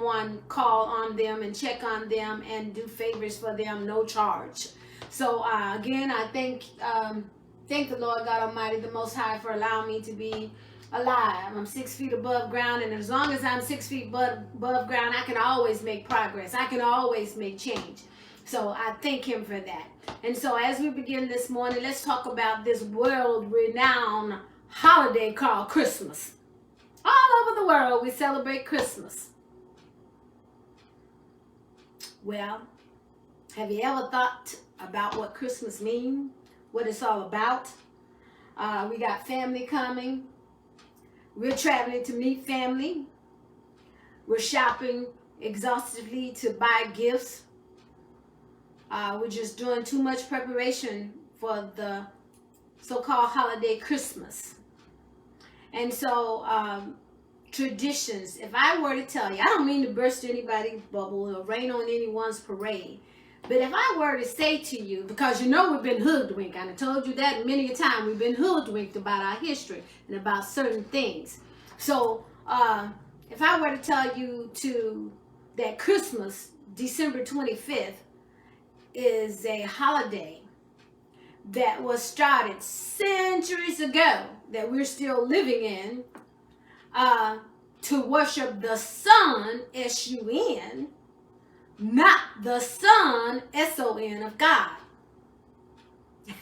someone call on them and check on them and do favors for them, no charge. So again, I thank the Lord God Almighty, the Most High, for allowing me to be alive. I'm 6 feet above ground, and as long as I'm 6 feet above ground, I can always make progress. I can always make change. So I thank him for that. And so as we begin this morning, let's talk about this world-renowned holiday called Christmas. All over the world, we celebrate Christmas. Well, have you ever thought about what Christmas means? What it's all about? We got family coming. We're traveling to meet family. We're shopping exhaustively to buy gifts. We're just doing too much preparation for the so-called holiday Christmas. And so traditions, if I were to tell you, I don't mean to burst anybody's bubble or rain on anyone's parade, but if I were to say to you, because you know we've been hoodwinked, and I told you that many a time, we've been hoodwinked about our history and about certain things. So if I were to tell you that Christmas, December 25th, is a holiday that was started centuries ago, that we're still living in, to worship the Son, S-U-N, not the Son, S-O-N, of God.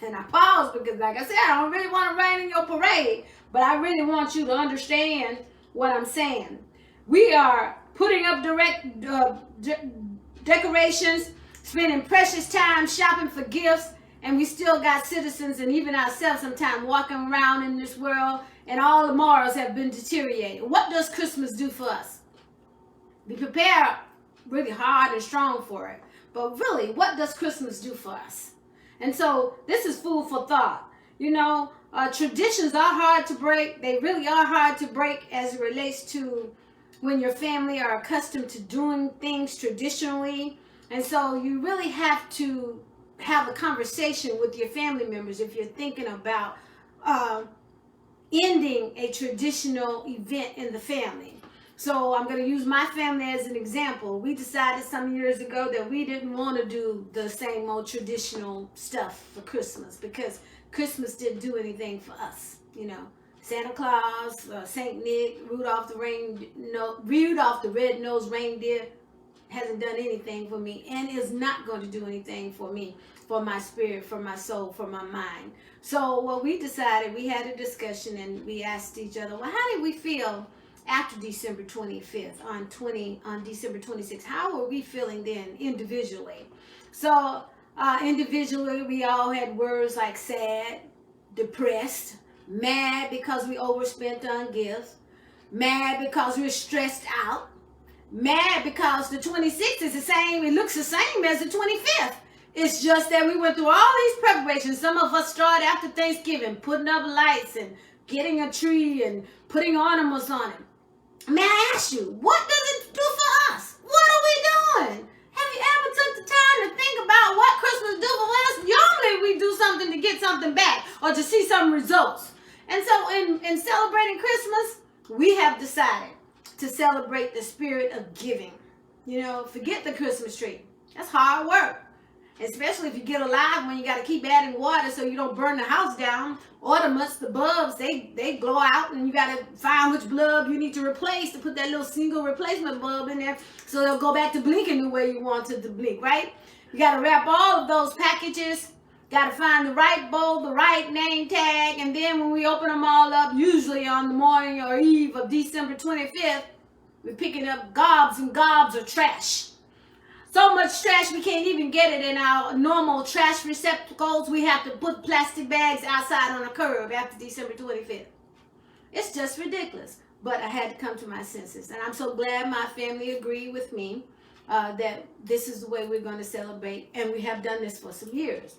And I pause because, like I said, I don't really want to rain in your parade, but I really want you to understand what I'm saying. We are putting up decorations, spending precious time shopping for gifts, and we still got citizens and even ourselves sometimes walking around in this world, and all the morals have been deteriorated. What does Christmas do for us? We prepare really hard and strong for it, but really, what does Christmas do for us? And so this is food for thought. You know, traditions are hard to break. They really are hard to break as it relates to when your family are accustomed to doing things traditionally. And so you really have to have a conversation with your family members if you're thinking about ending a traditional event in the family. So I'm going to use my family as an example. We decided some years ago that we didn't want to do the same old traditional stuff for Christmas, because Christmas didn't do anything for us. You know, Santa Claus, Saint Nick, Rudolph the red-nosed reindeer hasn't done anything for me, and is not going to do anything for me, for my spirit, for my soul, for my mind. So what we decided, we had a discussion and we asked each other, well, how did we feel after December 25th, on December 26th? How were we feeling then individually? So individually, we all had words like sad, depressed, mad because we overspent on gifts, mad because we're stressed out, mad because the 26th is the same, it looks the same as the 25th. It's just that we went through all these preparations. Some of us started after Thanksgiving, putting up lights and getting a tree and putting ornaments on it. May I ask you, what does it do for us? What are we doing? Have you ever took the time to think about what Christmas do for us? Normally we do something to get something back or to see some results. And so in celebrating Christmas, we have decided to celebrate the spirit of giving. You know, forget the Christmas tree. That's hard work. Especially if you get alive when you got to keep adding water so you don't burn the house down. Ornaments, the bulbs, they glow out, and you got to find which bulb you need to replace to put that little single replacement bulb in there so they'll go back to blinking the way you want it to blink, right? You got to wrap all of those packages, got to find the right bowl, the right name tag, and then when we open them all up, usually on the morning or eve of December 25th, we're picking up gobs and gobs of trash. So much trash we can't even get it in our normal trash receptacles. We have to put plastic bags outside on a curb after December 25th. It's just ridiculous. But I had to come to my senses. And I'm so glad my family agreed with me that this is the way we're going to celebrate. And we have done this for some years.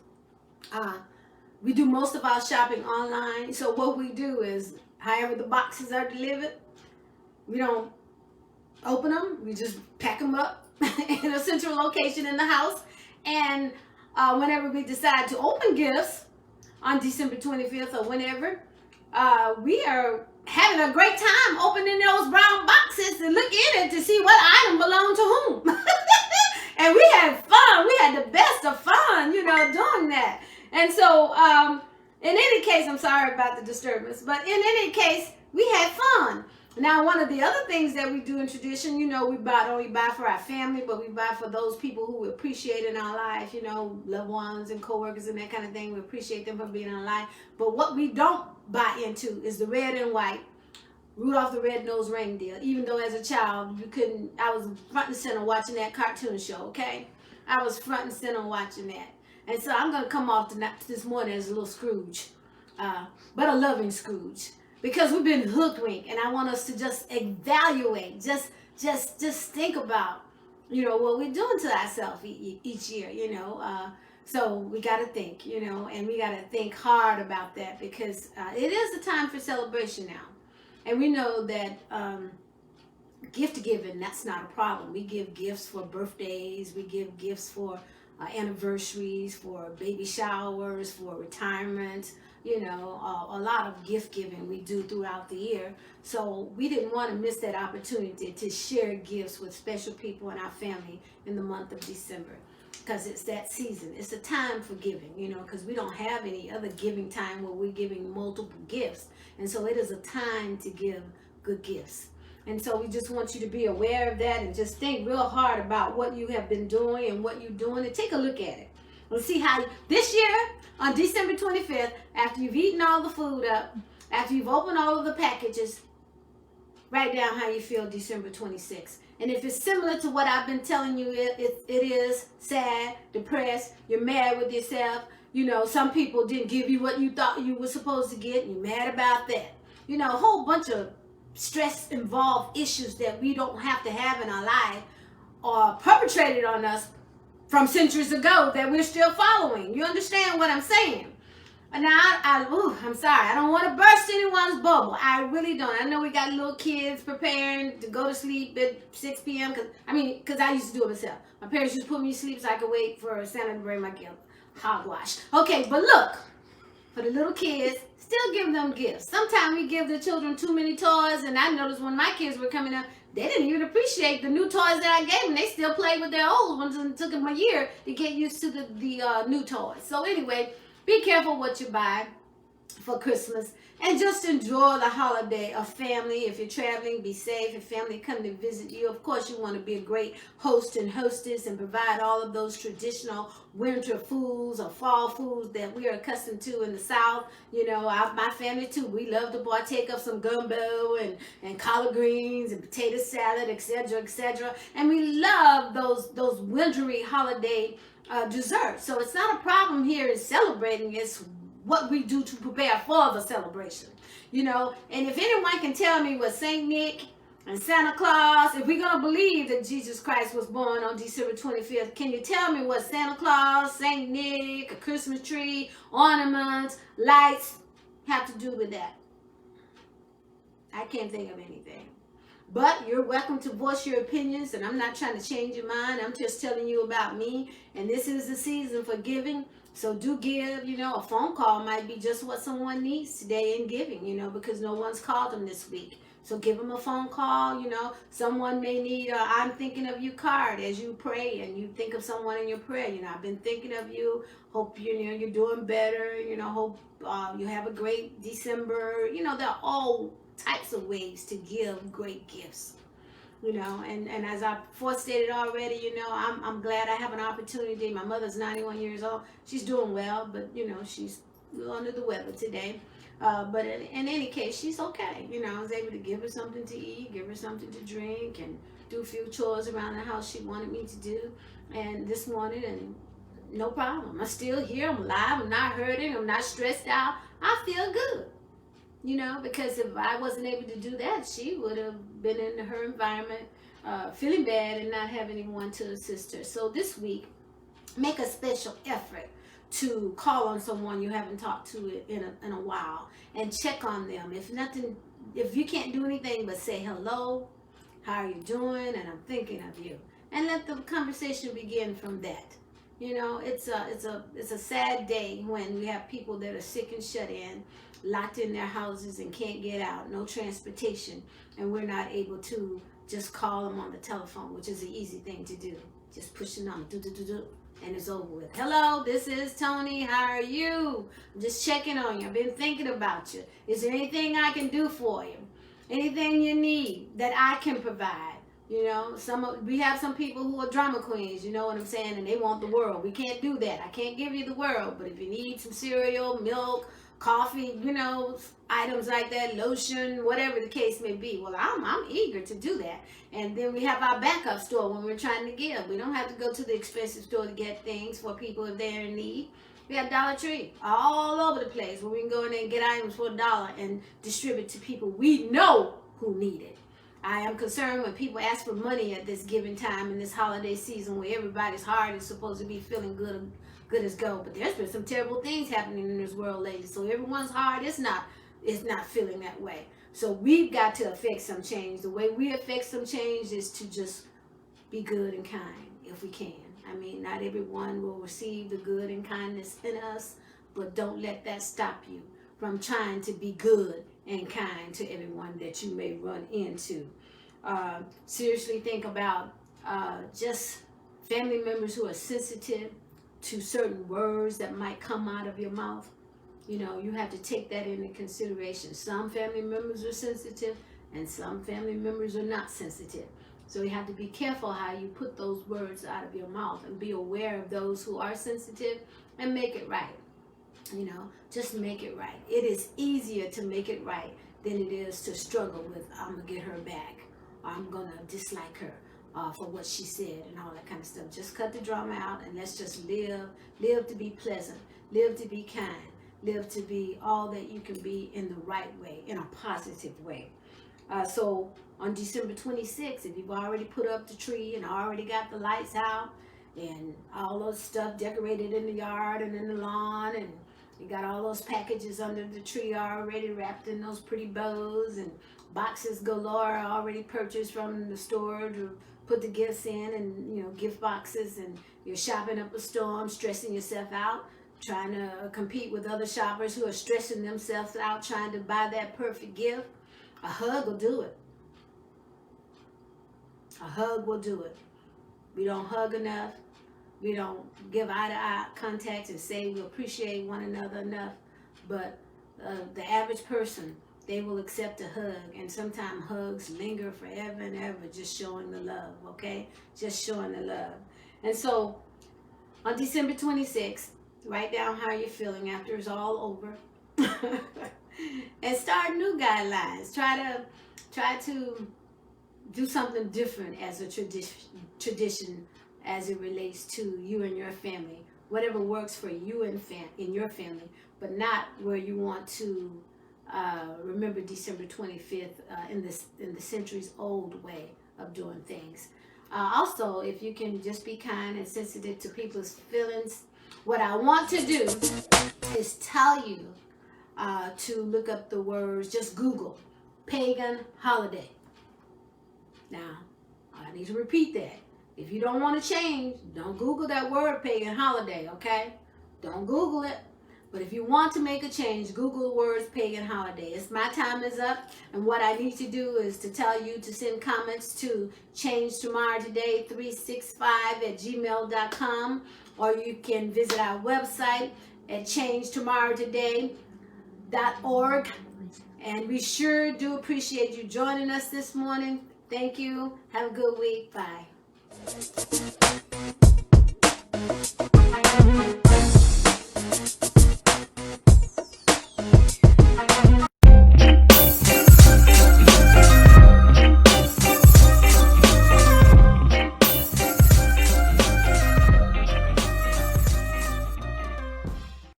We do most of our shopping online. So what we do is, however the boxes are delivered, we don't open them. We just pack them up in a central location in the house, and whenever we decide to open gifts on December 25th or whenever, we are having a great time opening those brown boxes and look in it to see what item belonged to whom. And we had fun. We had the best of fun, doing that. And so, in any case, I'm sorry about the disturbance, but in any case, we had fun. Now, one of the other things that we do in tradition, we don't only buy for our family, but we buy for those people who we appreciate in our life, loved ones and coworkers and that kind of thing. We appreciate them for being in our life. But what we don't buy into is the red and white Rudolph the Red-Nosed Reindeer. Even though as a child, I was front and center watching that cartoon show, okay? I was front and center watching that. And so I'm going to come off this morning as a little Scrooge, but a loving Scrooge. Because we've been hoodwinked, and I want us to just evaluate, just think about, what we're doing to ourselves each year, So we got to think, and we got to think hard about that, because it is a time for celebration now. And we know that gift giving, that's not a problem. We give gifts for birthdays, we give gifts for anniversaries, for baby showers, for retirement, a lot of gift giving we do throughout the year. So we didn't want to miss that opportunity to share gifts with special people in our family in the month of December, because it's that season. It's a time for giving, because we don't have any other giving time where we're giving multiple gifts. And so it is a time to give good gifts. And so we just want you to be aware of that and just think real hard about what you have been doing and what you're doing, and take a look at it. We'll see how this year on December 25th, after you've eaten all the food up, after you've opened all of the packages, write down how you feel December 26th. And if it's similar to what I've been telling you, it is sad, depressed, you're mad with yourself. Some people didn't give you what you thought you were supposed to get, and you're mad about that. A whole bunch of stress-involved issues that we don't have to have in our life are perpetrated on us from centuries ago that we're still following. You understand what I'm saying? And now, I'm sorry. I don't want to burst anyone's bubble. I really don't. I know we got little kids preparing to go to sleep at 6 p.m. Because I used to do it myself. My parents used to put me to sleep so I could wait for Santa to bring my gift. Hogwash. Okay, but look, for the little kids, still give them gifts. Sometimes we give the children too many toys, and I noticed when my kids were coming up, they didn't even appreciate the new toys that I gave them. They still played with their old ones, and it took them a year to get used to the new toys. So anyway, be careful what you buy for Christmas, and just enjoy the holiday of family. If you're traveling, be safe. If family come to visit you, of course you want to be a great host and hostess and provide all of those traditional winter foods or fall foods that we are accustomed to in the South. My family too, we love to partake of some gumbo and collard greens and potato salad, etc., etc. And we love those wintry holiday desserts. So it's not a problem here in celebrating. It's what we do to prepare for the celebration, and if anyone can tell me what Saint Nick and Santa Claus, if we're going to believe that Jesus Christ was born on December 25th, can you tell me what Santa Claus, Saint Nick, a Christmas tree, ornaments, lights have to do with that? I can't think of anything. But you're welcome to voice your opinions, and I'm not trying to change your mind. I'm just telling you about me, and this is the season for giving. So do give, a phone call might be just what someone needs today in giving, because no one's called them this week. So give them a phone call, someone may need a I'm thinking of you card as you pray and you think of someone in your prayer. I've been thinking of you. Hope, you're doing better. Hope you have a great December. There are all types of ways to give great gifts. And as I forestated already, I'm glad I have an opportunity. My mother's 91 years old. She's doing well, but, she's under the weather today. But in any case, she's okay. I was able to give her something to eat, give her something to drink, and do a few chores around the house she wanted me to do. And this morning, and no problem. I'm still here. I'm alive. I'm not hurting. I'm not stressed out. I feel good. Because if I wasn't able to do that, she would have been in her environment feeling bad and not having anyone to assist her. So this week, make a special effort to call on someone you haven't talked to in a while and check on them. If you can't do anything but say hello, how are you doing, and I'm thinking of you. And let the conversation begin from that. You know, it's a sad day when we have people that are sick and shut in, locked in their houses and can't get out, no transportation, and we're not able to just call them on the telephone, which is an easy thing to do. Just push the number, do do do do, and it's over with. Hello, this is Tony. How are you? I'm just checking on you. I've been thinking about you. Is there anything I can do for you? Anything you need that I can provide? You know, we have some people who are drama queens, you know what I'm saying, and they want the world. We can't do that. I can't give you the world, but if you need some cereal, milk, coffee, you know, items like that, lotion, whatever the case may be, well, I'm eager to do that. And then we have our backup store when we're trying to give. We don't have to go to the expensive store to get things for people if they're in need. We have Dollar Tree all over the place where we can go in there and get items for $1 and distribute to people we know who need it. I am concerned when people ask for money at this given time in this holiday season where everybody's heart is supposed to be feeling good as gold. But there's been some terrible things happening in this world lately. So everyone's heart is not feeling that way. So we've got to affect some change. The way we affect some change is to just be good and kind if we can. I mean, not everyone will receive the good and kindness in us, but don't let that stop you from trying to be good and kind to everyone that you may run into. Seriously think about just family members who are sensitive to certain words that might come out of your mouth. You know, you have to take that into consideration. Some family members are sensitive and some family members are not sensitive. So you have to be careful how you put those words out of your mouth and be aware of those who are sensitive and make it right. You know, just make it right. It is easier to make it right than it is to struggle with, I'm going to get her back, or I'm going to dislike her for what she said and all that kind of stuff. Just cut the drama out and let's just live to be pleasant, live to be kind, live to be all that you can be in the right way, in a positive way. So on December 26th, if you've already put up the tree and already got the lights out and all those stuff decorated in the yard and in the lawn, and you got all those packages under the tree already wrapped in those pretty bows, and boxes galore already purchased from the store to put the gifts in, and, you know, gift boxes, and you're shopping up a storm, stressing yourself out, trying to compete with other shoppers who are stressing themselves out, trying to buy that perfect gift. A hug will do it. A hug will do it. We don't hug enough. We don't give eye-to-eye contact and say we appreciate one another enough. But the average person, they will accept a hug. And sometimes hugs linger forever and ever, just showing the love, okay? Just showing the love. And so on December 26th, write down how you're feeling after it's all over. And start new guidelines. Try to do something different as a tradition as it relates to you and your family. Whatever works for you and in your family, but not where you want to remember December 25th in the centuries old way of doing things. Also, if you can just be kind and sensitive to people's feelings, what I want to do is tell you to look up the words, just Google pagan holiday. Now, I need to repeat that. If you don't want to change, don't Google that word pagan holiday, okay? Don't Google it. But if you want to make a change, Google the words pagan holiday. My time is up, and what I need to do is to tell you to send comments to changetomorrowtoday365@gmail.com, or you can visit our website at changetomorrowtoday.org. And we sure do appreciate you joining us this morning. Thank you. Have a good week. Bye.